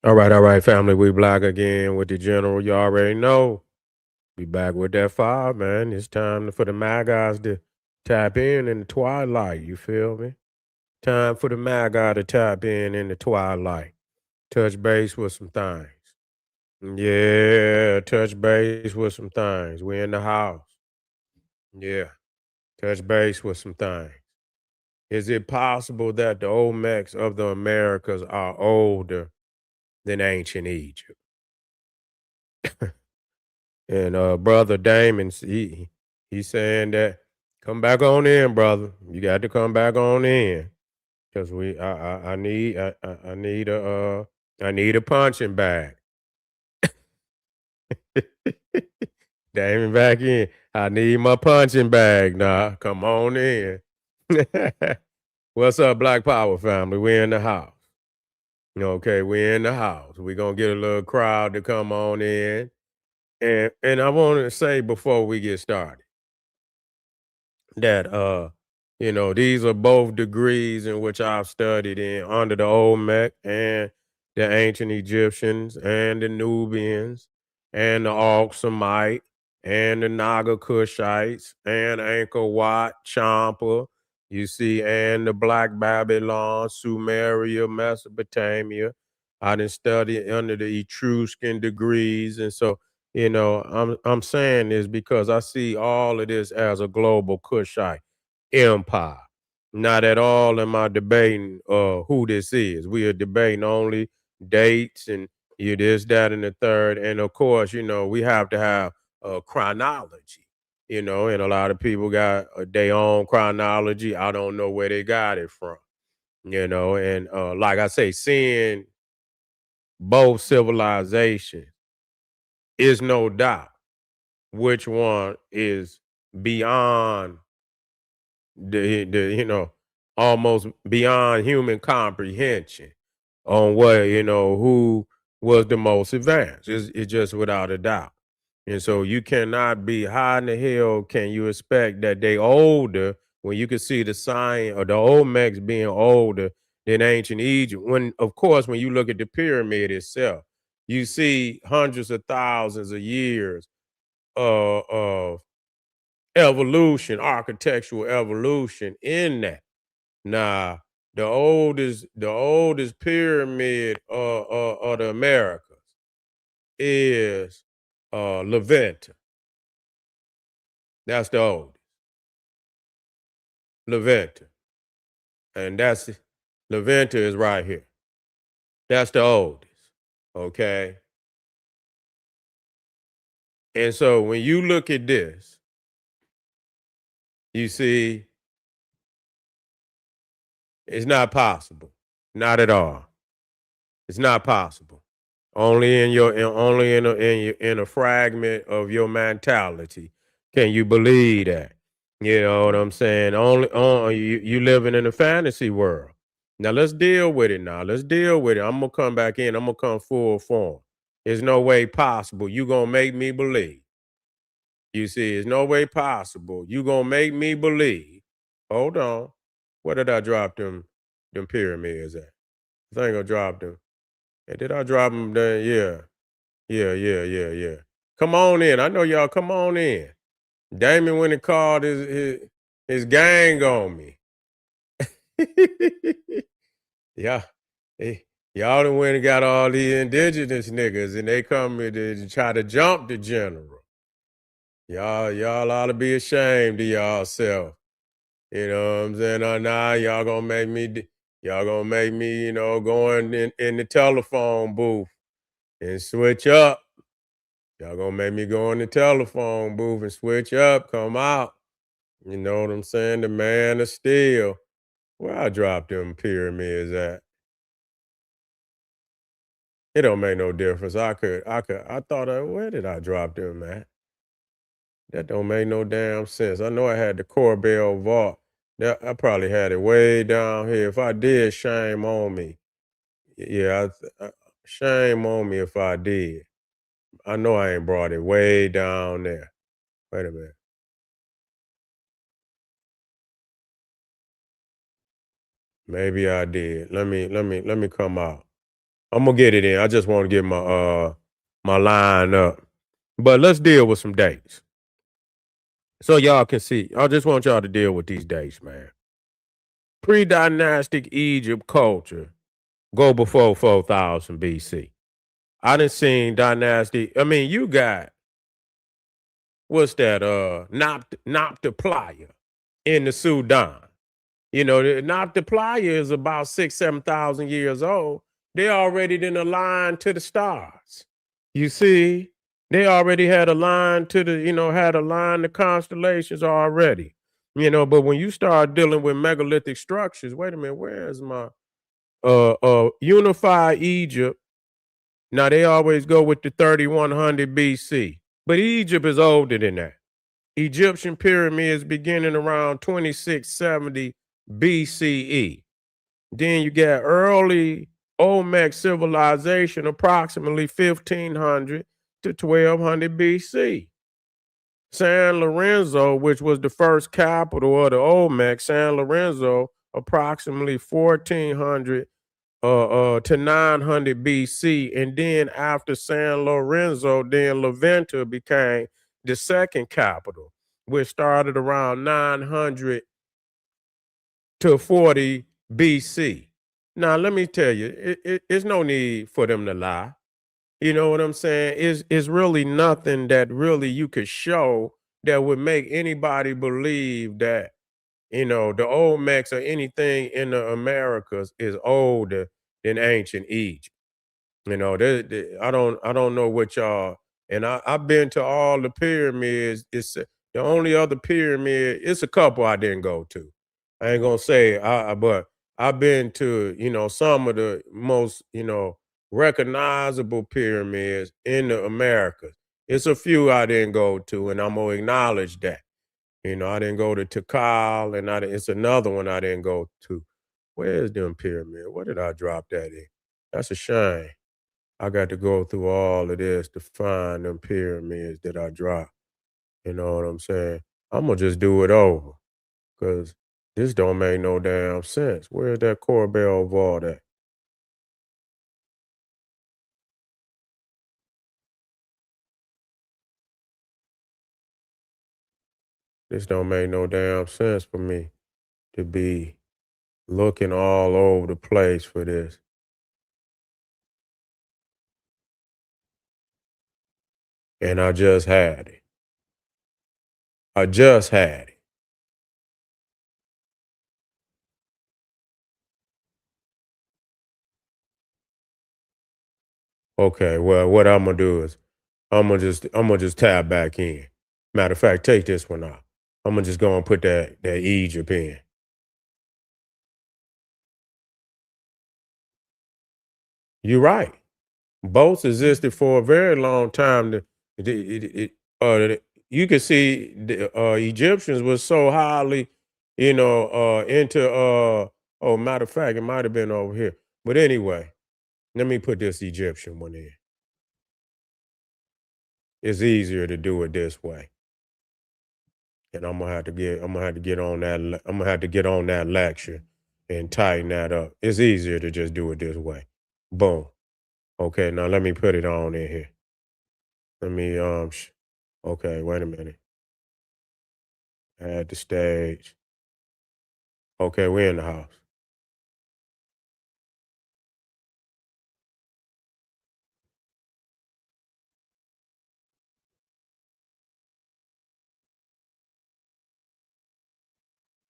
All right, family. We black again with the general. You already know. Be back with that fire, man. It's time for the Mad Guys to tap in the twilight. You feel me? Time for the Mad Guy to tap in the twilight. Touch base with some things. Yeah, touch base with some things. We in the house. Yeah, touch base with some things. Is it possible that the Olmecs of the Americas are older than ancient Egypt? And brother Damon, he's saying that come back on in, brother. You got to come back on in because I need I need a punching bag. Damon back in. I need my punching bag now. Come on in. What's up, Black Power family? We in the house. Okay, we in the house. We gonna get a little crowd to come on in. And I want to say before we get started that these are both degrees in which I've studied in under the Olmec and the ancient Egyptians and the Nubians and the Oxumite and the Naga Kushites and Angkor Wat, Champa, you see, and the Black Babylon, Sumeria, Mesopotamia. I didn't study under the Etruscan degrees, and so I'm saying this because I see all of this as a global Kushite empire. Not at all am I debating who this is. We are debating only dates and you this, that, and the third. And of course, we have to have a chronology, and a lot of people got their own chronology. I don't know where they got it from, and like I say, seeing both civilizations is no doubt which one is beyond the almost beyond human comprehension on what who was the most advanced. It's just without a doubt. And so you cannot be high in the hill. Can you expect that they older when you can see the sign of the Olmecs being older than ancient Egypt? When of course when you look at the pyramid itself, you see hundreds of thousands of years of evolution, architectural evolution in that. Now, the oldest pyramid of the Americas is Levanter. That's the oldest, Levanter, and that's Levanter is right here. That's the oldest. Okay, and so when you look at this, you see it's not possible, not at all. It's not possible. Only in a fragment of your mentality can you believe that. You know what I'm saying? Only on you living in a fantasy world. Now let's deal with it now. Let's deal with it. I'm gonna come back in. I'm gonna come full form. There's no way possible. You gonna make me believe. You see, there's no way possible. You gonna make me believe. Hold on. Where did I drop them pyramids at? I think I dropped them. Hey, did I drop them there? Yeah. Yeah. Come on in. I know y'all. Come on in. Damon went and called his gang on me. Yeah, eh, y'all done went and got all these indigenous niggas, and they come in to try to jump the general. Y'all ought to be ashamed of y'allself. You know what I'm saying? Nah, y'all gonna make me, go in the telephone booth and switch up. Y'all gonna make me go in the telephone booth and switch up, come out. You know what I'm saying? The man of steel. Where I dropped them pyramids at? It don't make no difference. I thought, where did I drop them at? That don't make no damn sense. I know I had the corbelled vault. I probably had it way down here. If I did, shame on me. Yeah, shame on me if I did. I know I ain't brought it way down there. Wait a minute. Maybe I did. Let me come out. I'm gonna get it in. I just want to get my line up. But let's deal with some dates. So y'all can see. I just want y'all to deal with these dates, man. Pre-dynastic Egypt culture go before 4000 BC. I done seen dynastic. I mean, you got what's that? Noptoplaya in the Sudan. You know, the Noptoplaya is about 7,000 years old. They already done aligned to the stars. You see, they already had a line to the, had a line to constellations already. But when you start dealing with megalithic structures, wait a minute, where's my unified Egypt? Now they always go with the 3100 BC, but Egypt is older than that. Egyptian pyramids beginning around 2670 BCE. Then you get early Olmec civilization, approximately 1500 to 1200 BC. San Lorenzo, which was the first capital of the Olmec, San Lorenzo, approximately 1400 to 900 BC. And then after San Lorenzo, then Levanto became the second capital, which started around 900 to 40 BC. Now, let me tell you, it's no need for them to lie. You know what I'm saying? It's really nothing that really you could show that would make anybody believe that, the Olmecs or anything in the Americas is older than ancient Egypt. I don't know what y'all. And I've been to all the pyramids. It's the only other pyramid. It's a couple I didn't go to. I ain't gonna say, but I've been to some of the most recognizable pyramids in the Americas. It's a few I didn't go to, and I'm gonna acknowledge that. I didn't go to Tikal, and it's another one I didn't go to. Where's them pyramid? Where did I drop that in? That's a shame. I got to go through all of this to find them pyramids that I dropped. You know what I'm saying? I'm gonna just do it over because this don't make no damn sense. Where's that corbelled vault at? This don't make no damn sense for me to be looking all over the place for this. And I just had it. I just had it. Okay, well, what I'm gonna do is I'm gonna just tab back in. Matter of fact, take this one out. I'm gonna just go and put that Egypt in. You're right. Boats existed for a very long time. You can see the Egyptians was so highly, into. Oh, matter of fact, it might have been over here. But anyway, let me put this Egyptian one in. It's easier to do it this way, and I'm gonna have to get on that. I'm gonna have to get on that lecture and tighten that up. It's easier to just do it this way. Boom. Okay, now let me put it on in here. Let me okay, wait a minute. Add the stage. Okay, we're in the house.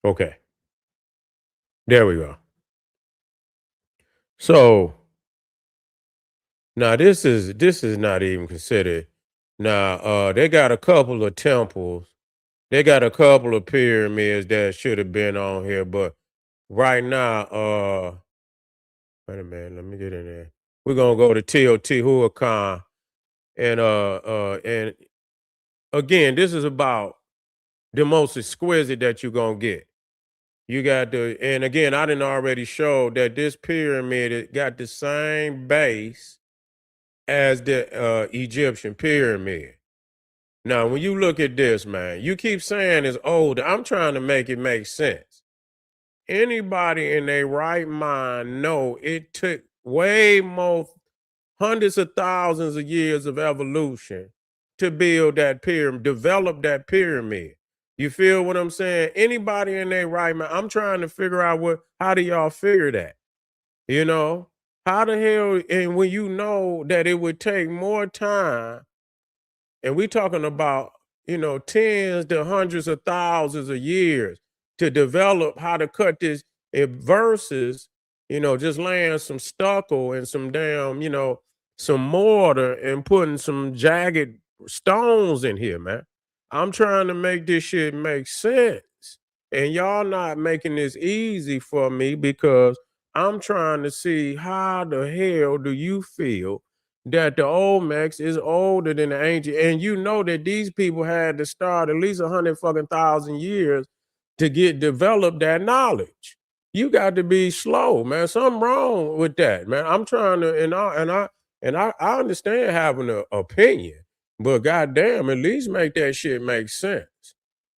Okay, there we go. So now this is not even considered. Now they got a couple of temples. They got a couple of pyramids that should have been on here, but right now, wait a minute, let me get in there. We're gonna go to Teotihuacan and again, this is about the most exquisite that you're gonna get. You got and again, I didn't already show that this pyramid it got the same base as the Egyptian pyramid. Now, when you look at this, man, you keep saying it's old. I'm trying to make it make sense. Anybody in their right mind know it took way more hundreds of thousands of years of evolution to build that pyramid, develop that pyramid. You feel what I'm saying? Anybody in there right man, I'm trying to figure out how do y'all figure that? You know? How the hell and when you know that it would take more time and we talking about, tens to hundreds of thousands of years to develop how to cut this versus, just laying some stucco and some damn, some mortar and putting some jagged stones in here, man. I'm trying to make this shit make sense. And y'all not making this easy for me because I'm trying to see how the hell do you feel that the Olmecs is older than the ancient, and you know that these people had to start at least 100 fucking thousand years to get develop that knowledge. You got to be slow, man. Something wrong with that, man. I'm trying to, and I understand having an opinion, but goddamn, at least make that shit make sense.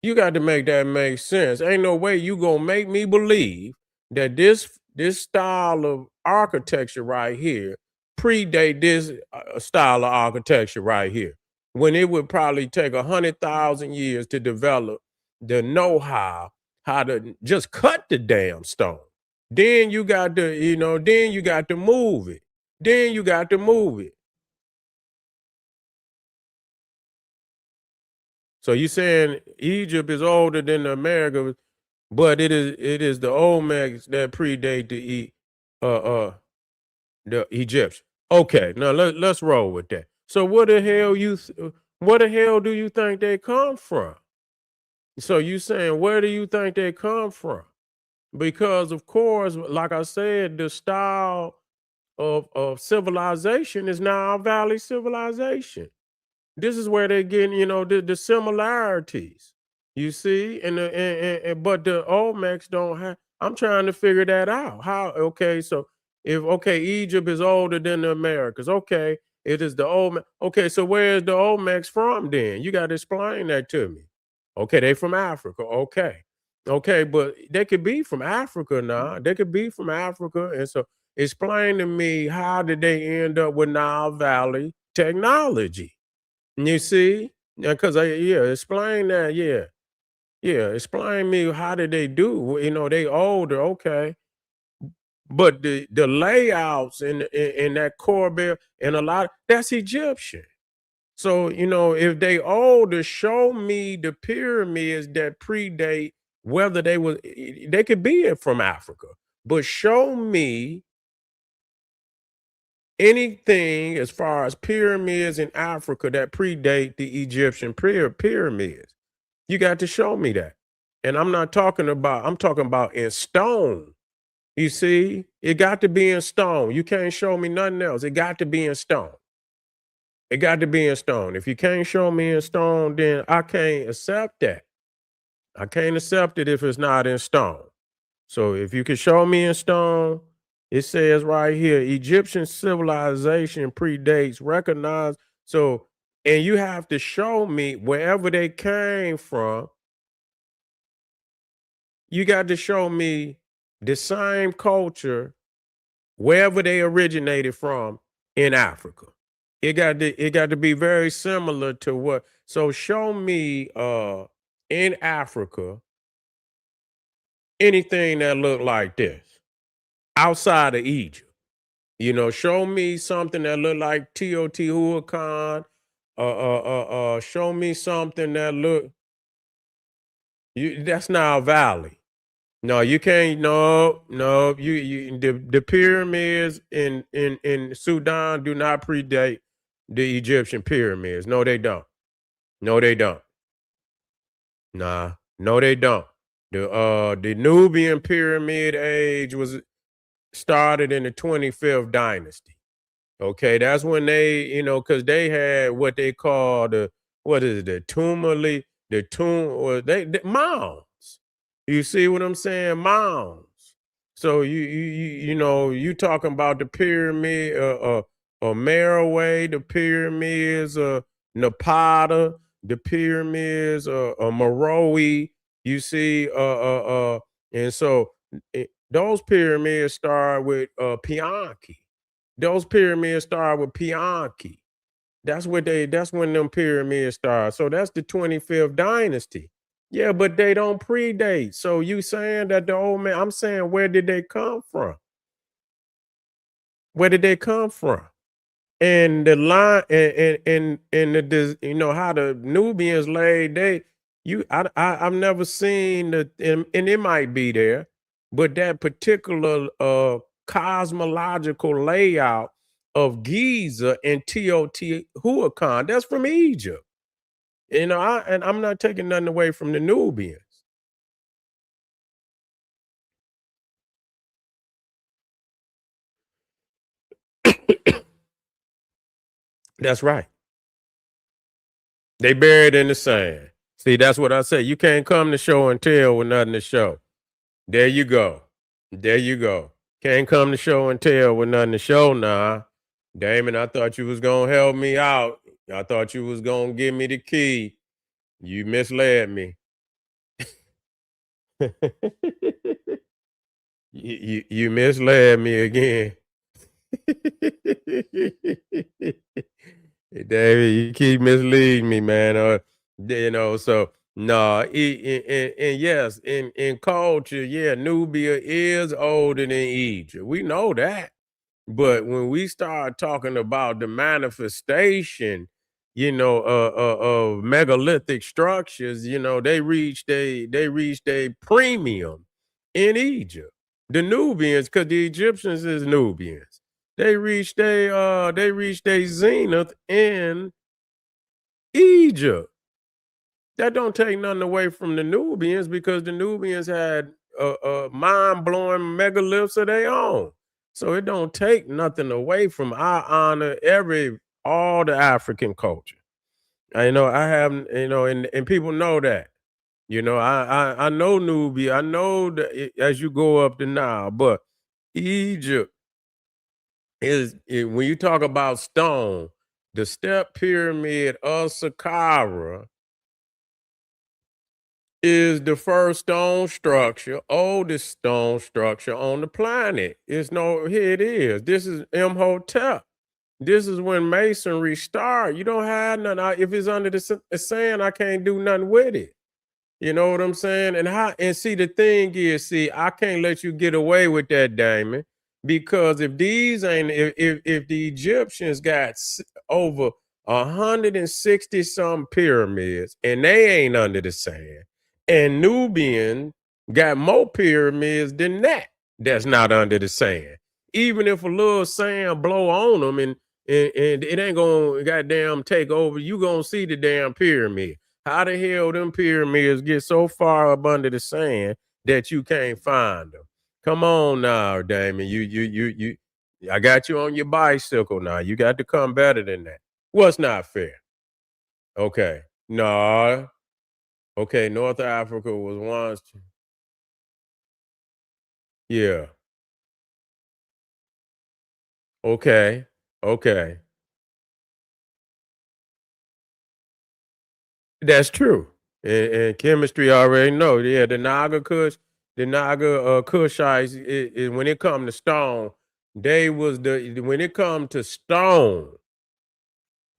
You got to make that make sense. Ain't no way you gonna make me believe that this style of architecture right here predate this style of architecture right here. When it would probably take 100,000 years to develop the know-how how to just cut the damn stone. Then you got to, then you got to move it. Then you got to move it. So you saying Egypt is older than America, but it is the Olmecs that predate the Egyptian. Okay, now let's roll with that. So what the hell do you think they come from? So you saying where do you think they come from? Because of course, like I said, the style of civilization is now Valley civilization. This is where they're getting, the similarities. You see, but the Olmecs don't have. I'm trying to figure that out. How? Okay, so if Egypt is older than the Americas. Okay, it is the Olmec. Okay, so where is the Olmecs from then? You got to explain that to me. Okay, they from Africa. Okay, okay, but they could be from Africa now. They could be from Africa, and so explain to me how did they end up with Nile Valley technology? You see? Yeah, cause explain that, yeah. Yeah, explain me how did they do? They older, okay. But the layouts in that corbelled and a lot that's Egyptian. So, if they older, show me the pyramids that predate whether they could be from Africa, but show me anything as far as pyramids in Africa that predate the Egyptian pyramids. You got to show me that. And I'm talking about in stone. You see, it got to be in stone. You can't show me nothing else. It got to be in stone. It got to be in stone. If you can't show me in stone, then I can't accept that. I can't accept it if it's not in stone. So if you can show me in stone, it says right here, Egyptian civilization predates recognized. So, and you have to show me wherever they came from. You got to show me the same culture wherever they originated from in Africa. It got to be very similar to what. So show me in Africa anything that looked like this outside of Egypt. Show me something that look like Teotihuacan. Show me something that look. That's now Valley. No, you can't. No, no. The pyramids in Sudan do not predate the Egyptian pyramids. No, they don't. No, they don't. Nah, no, they don't. The Nubian pyramid age was started in the 25th dynasty. Okay, that's when they, because they had what they call what is it, the tomb, or they mounds. You see what I'm saying? Mounds. So you talking about the pyramid, Meroe, the pyramids, Napata, the pyramids, Meroe. You see, and so those pyramids start with Pianki. Those pyramids start with Pianki. That's when them pyramids start. So that's the 25th dynasty. Yeah, but they don't predate. So you saying that the old man, I'm saying where did they come from? Where did they come from? And the line and you know how the Nubians laid they you I've never seen and it might be there, but that particular cosmological layout of Giza and Teotihuacan, that's from Egypt. You know, I'm not taking nothing away from the Nubians. That's right. They buried in the sand. See, that's what I say. You can't come to show and tell with nothing to show. There you go. There you go. Can't come to show and tell with nothing to show now. Damon, I thought you was gonna help me out. I thought you was gonna give me the key. You misled me. You misled me again. David, you keep misleading me, man. You know, so no, and yes, in culture, yeah, Nubia is older than Egypt. We know that. But when we start talking about the manifestation, of megalithic structures, they reached a premium in Egypt. The Nubians, because the Egyptians is Nubians, they reached a zenith in Egypt. That don't take nothing away from the Nubians because the Nubians had mind-blowing megaliths of their own. So it don't take nothing away from our honor all the African culture. I have, and people know that. I know Nubia. I know that as you go up the Nile, but Egypt when you talk about stone, the step pyramid of Saqqara is the first stone structure, oldest stone structure on the planet. Here it is. This is Imhotep. This is when masonry started. You don't have none. If it's under the sand, I can't do nothing with it. You know what I'm saying? And see the thing is, see, I can't let you get away with that, Damon, because if the Egyptians got over 160 some pyramids and they ain't under the sand, and Nubian got more pyramids than that's not under the sand. Even if a little sand blow on them and it ain't gonna goddamn take over, you gonna see the damn pyramid. How the hell them pyramids get so far up under the sand that you can't find them? Come on now, Damon. I got you on your bicycle now. You got to come better than that. What's not fair? Okay. No. Okay, North Africa was once. Yeah. Okay. Okay. That's true. And chemistry already know. Yeah, the Naga Kushites, when it come to stone, when it come to stone,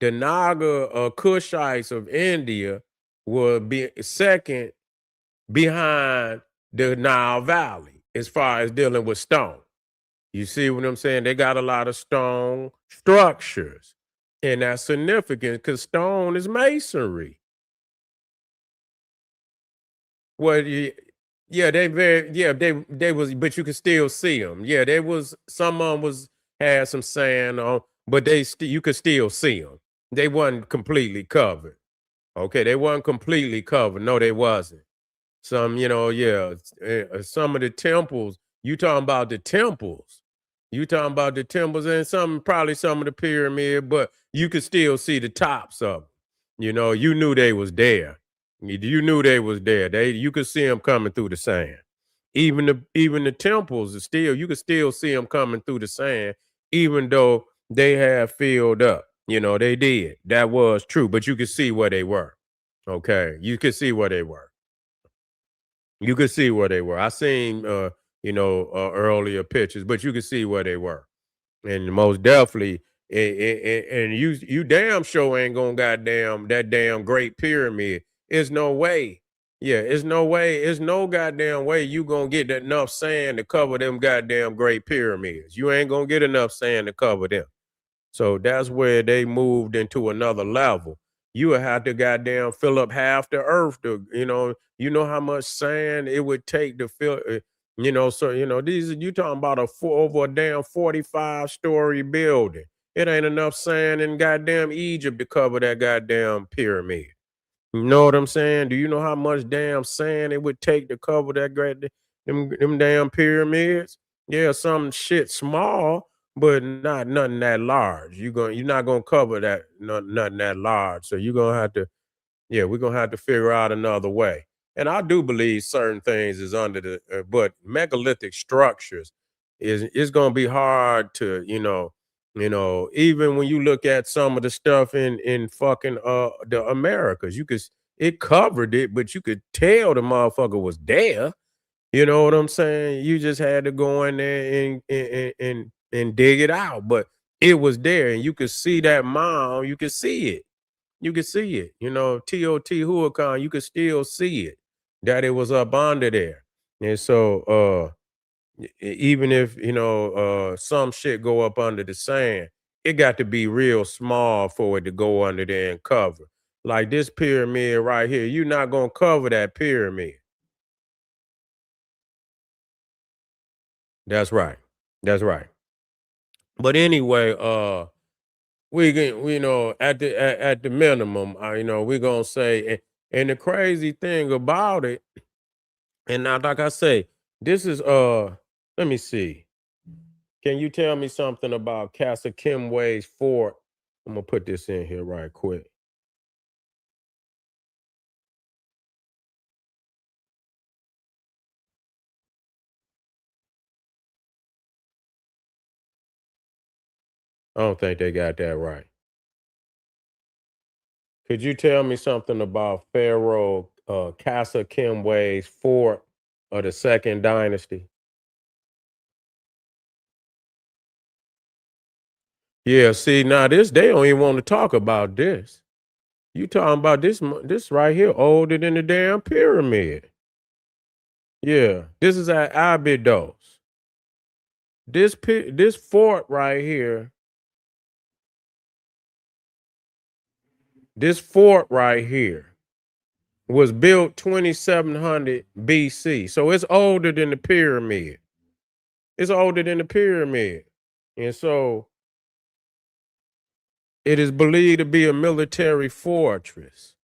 the Naga Kushites of India will be second behind the Nile Valley as far as dealing with stone. You see what I'm saying? They got a lot of stone structures, and that's significant because stone is masonry. Well, yeah, they was, but you could still see them. Yeah, they was some of them was had some sand on, but you could still see them. They wasn't completely covered. Okay, they wasn't completely covered. No, they wasn't. Some, yeah, some of the temples. You talking about the temples? You talking about the temples and probably some of the pyramid, but you could still see the tops of them. You knew they was there. You knew they was there. You could see them coming through the sand. Even the temples are still you could still see them coming through the sand, even though they had filled up. They did. That was true, but you could see where they were. Okay, you could see where they were. You could see where they were. I seen earlier pictures, but you could see where they were. And most definitely, and you damn sure ain't gonna goddamn that damn Great Pyramid. It's no way. Yeah, it's no way. It's no goddamn way you gonna get that enough sand to cover them goddamn Great Pyramids. You ain't gonna get enough sand to cover them. So that's where they moved into another level. You would have to goddamn fill up half the earth to, you know how much sand it would take to fill, so these you talking about over a damn 45-story building. It ain't enough sand in goddamn Egypt to cover that goddamn pyramid. You know what I'm saying? Do you know how much damn sand it would take to cover that them damn pyramids? Yeah, some shit small, but not nothing that large. You're not gonna cover that nothing that large. So you're gonna have to, yeah, we're gonna have to figure out another way. And I do believe certain things is under the, but megalithic structures is gonna be hard to, even when you look at some of the stuff in fucking the Americas, it covered it, but you could tell the motherfucker was there. You know what I'm saying? You just had to go in there and dig it out, but it was there, and you could see that mound. You could see it. You could see it. Teotihuacan, you could still see it, that it was up under there. And so even if some shit go up under the sand, it got to be real small for it to go under there and cover. Like this pyramid right here, you're not gonna cover that pyramid. That's right. That's right. But anyway, we can, at the minimum, we're gonna say, and the crazy thing about it, and now like I say, this is let me see. Can you tell me something about Casa Kimway's fort? I'm gonna put this in here right quick. I don't think they got that right. Could you tell me something about Pharaoh Casa Kimway's fort of the Second Dynasty? Yeah, see, now this they don't even want to talk about this. You talking about this right here older than the damn pyramid. Yeah, this is at Abydos. This fort right here, this fort right here was built 2700 BC. So it's older than the pyramid. It's older than the pyramid. And so it is believed to be a military fortress.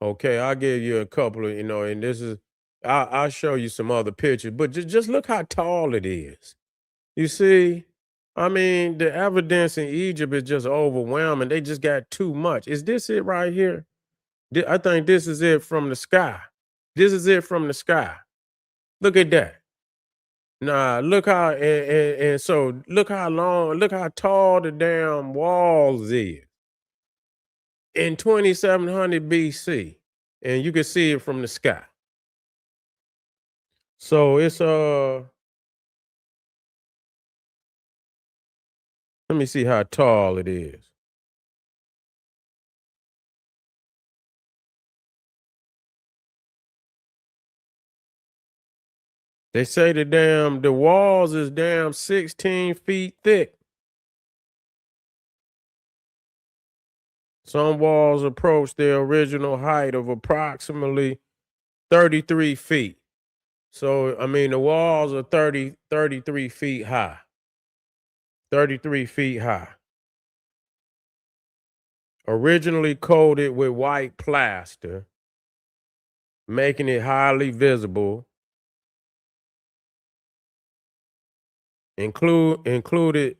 Okay, I'll give you a couple of, and this is, I'll show you some other pictures, but just look how tall it is. You see? I mean, the evidence in Egypt is just overwhelming. They just got too much. Is this it right here? I think this is it from the sky. This is it from the sky. Look at that. Nah, look how and so look how long, look how tall the damn walls is in 2700 BC, and you can see it from the sky. So it's let me see how tall it is. They say the walls is damn 16 feet thick. Some walls approach their original height of approximately 33 feet. So, I mean, the walls are 33 feet high. 33 feet high. Originally coated with white plaster, making it highly visible. Included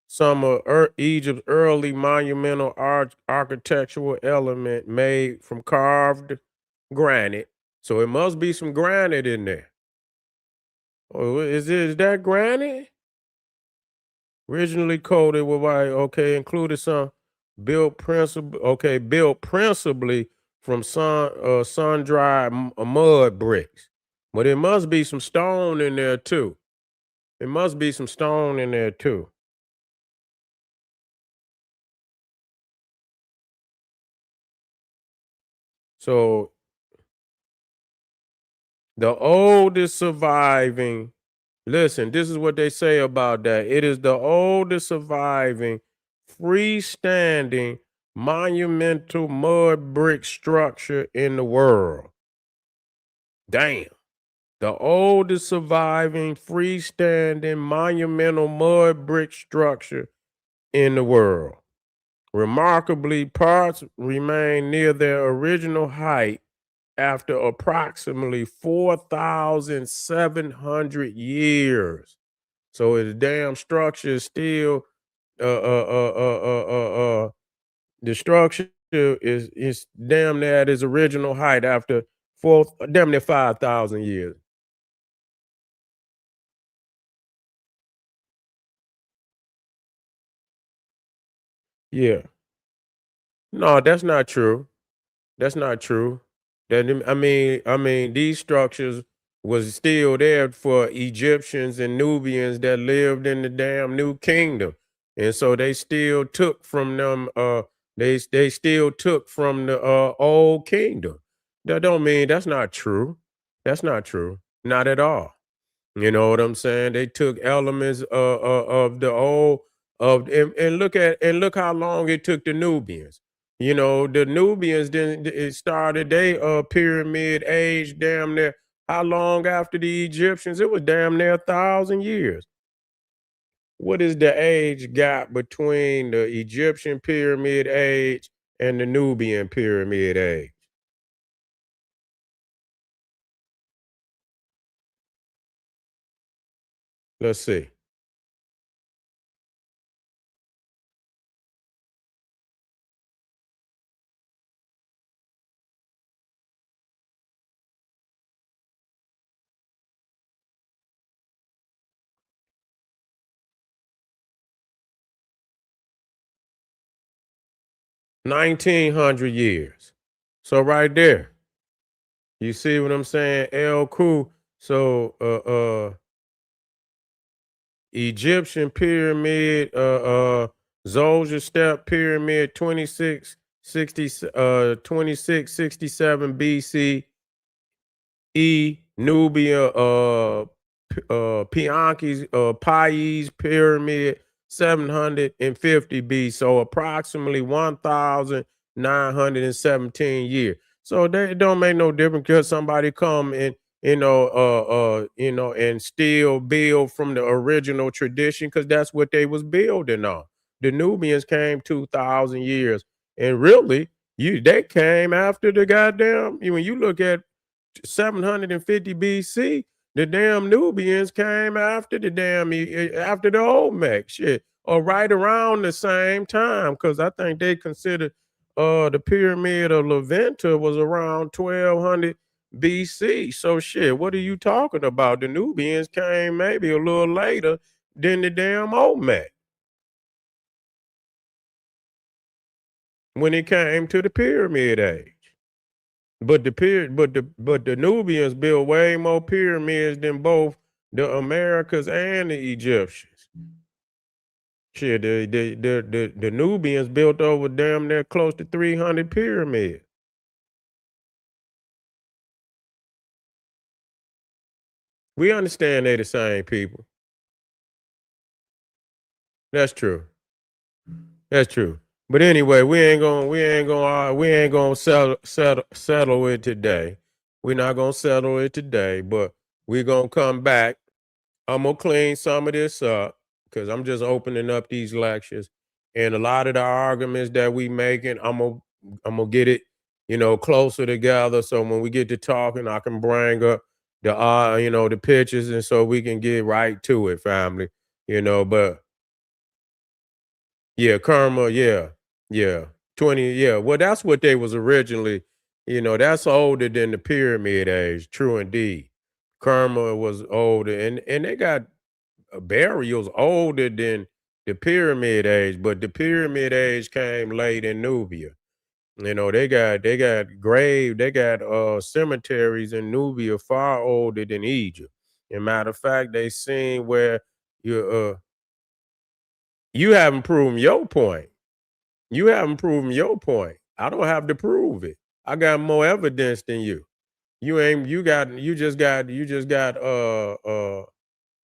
some of Egypt's early monumental architectural element made from carved granite. So it must be some granite in there. Oh, is that granite? Originally coated with white, okay, included some built principally from sun-dried mud bricks. But it must be some stone in there too. It must be some stone in there too. So the oldest surviving, listen, this is what they say about that. It is the oldest surviving freestanding monumental mud brick structure in the world. Damn. The oldest surviving freestanding monumental mud brick structure in the world. Remarkably, parts remain near their original height after approximately 4,700 years. So the damn structure is still the structure is damn near at its original height after four damn near 5,000 years. Yeah. No, that's not true. That's not true. I mean, these structures was still there for Egyptians and Nubians that lived in the damn New Kingdom, and so they still took from them. They still took from the old kingdom. That don't mean that's not true. That's not true. Not at all. You know what I'm saying? They took elements of the old of and look how long it took the Nubians. You know, the Nubians didn't it started they pyramid age damn near how long after the Egyptians? It was damn near 1,000 years. What is the age gap between the Egyptian pyramid age and the Nubian pyramid age? Let's see. 1,900 years. So right there. You see what I'm saying? El Ku. So Egyptian pyramid, Djoser step pyramid 2667 BC, Nubia, Pianki's, Pais Pyramid, 750 B. So approximately 1,917 years. So it don't make no difference because somebody come and and still build from the original tradition because that's what they was building on. The Nubians came 2,000 years, and really, they came after the goddamn. When you look at 750 BC, the damn Nubians came after the damn after the Olmecs, shit, or right around the same time, because I think they considered the pyramid of Levanter was around 1,200 BC. So shit, what are you talking about? The Nubians came maybe a little later than the damn Olmec when it came to the pyramid age. But the Nubians built way more pyramids than both the Americas and the Egyptians. Shit, the Nubians built over damn near close to 300 pyramids. We understand they the same people. That's true. That's true. But anyway, we ain't gonna settle it today. We're not gonna settle it today, but we're gonna come back. I'm gonna clean some of this up because I'm just opening up these lectures, and a lot of the arguments that we making, I'm gonna get it, closer together. So when we get to talking, I can bring up the pictures, and so we can get right to it, family. But yeah, karma, yeah, yeah, 20, yeah. Well, that's what they was originally. That's older than the pyramid age. True indeed. Karma was older, and they got burials older than the pyramid age, but the pyramid age came late in Nubia. They got cemeteries in Nubia far older than Egypt. And matter of fact, they seen where you haven't proven your point. You haven't proven your point. I don't have to prove it. I got more evidence than you. You just got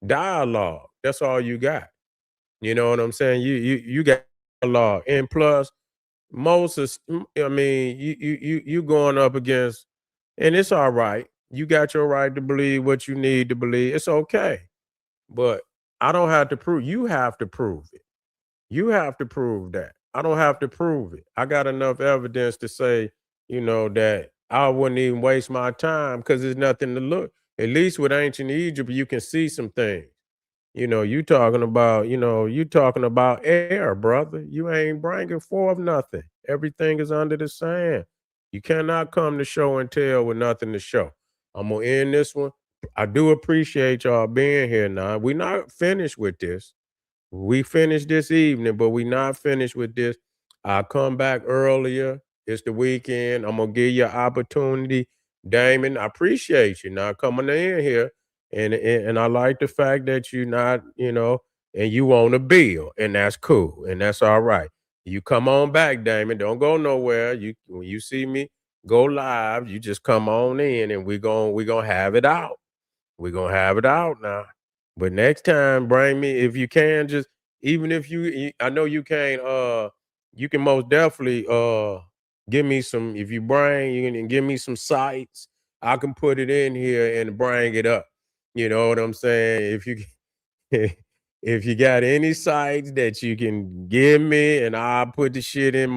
dialogue. That's all you got. You know what I'm saying? You got dialogue. And plus I mean, you going up against, and it's all right. You got your right to believe what you need to believe. It's okay. But I don't have to prove, you have to prove it. You have to prove that. I don't have to prove it. I got enough evidence to say, that I wouldn't even waste my time because there's nothing to look. At least with ancient Egypt, you can see some things. You talking about air, brother. You ain't bringing forth nothing. Everything is under the sand. You cannot come to show and tell with nothing to show. I'm gonna end this one. I do appreciate y'all being here now. We're not finished with this. We finished this evening, but we not finished with this. I'll come back earlier. It's the weekend. I'm gonna give you an opportunity. Damon, I appreciate you now coming in here. And I like the fact that you not, and you want a bill, and that's cool, and that's all right. You come on back, Damon. Don't go nowhere. You when you see me go live, you just come on in and we're gonna have it out. We're gonna have it out now. But next time, bring me if you can. Just even if I know you can't. You can most definitely give me some. If you bring, you can give me some sites. I can put it in here and bring it up. You know what I'm saying? If you if you got any sites that you can give me, and I'll put the shit in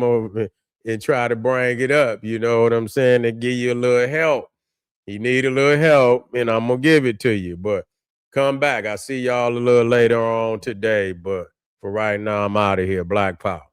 and try to bring it up. You know what I'm saying? To give you a little help. You need a little help, and I'm gonna give it to you. But come back. I see y'all a little later on today. But for right now, I'm out of here. Black Power.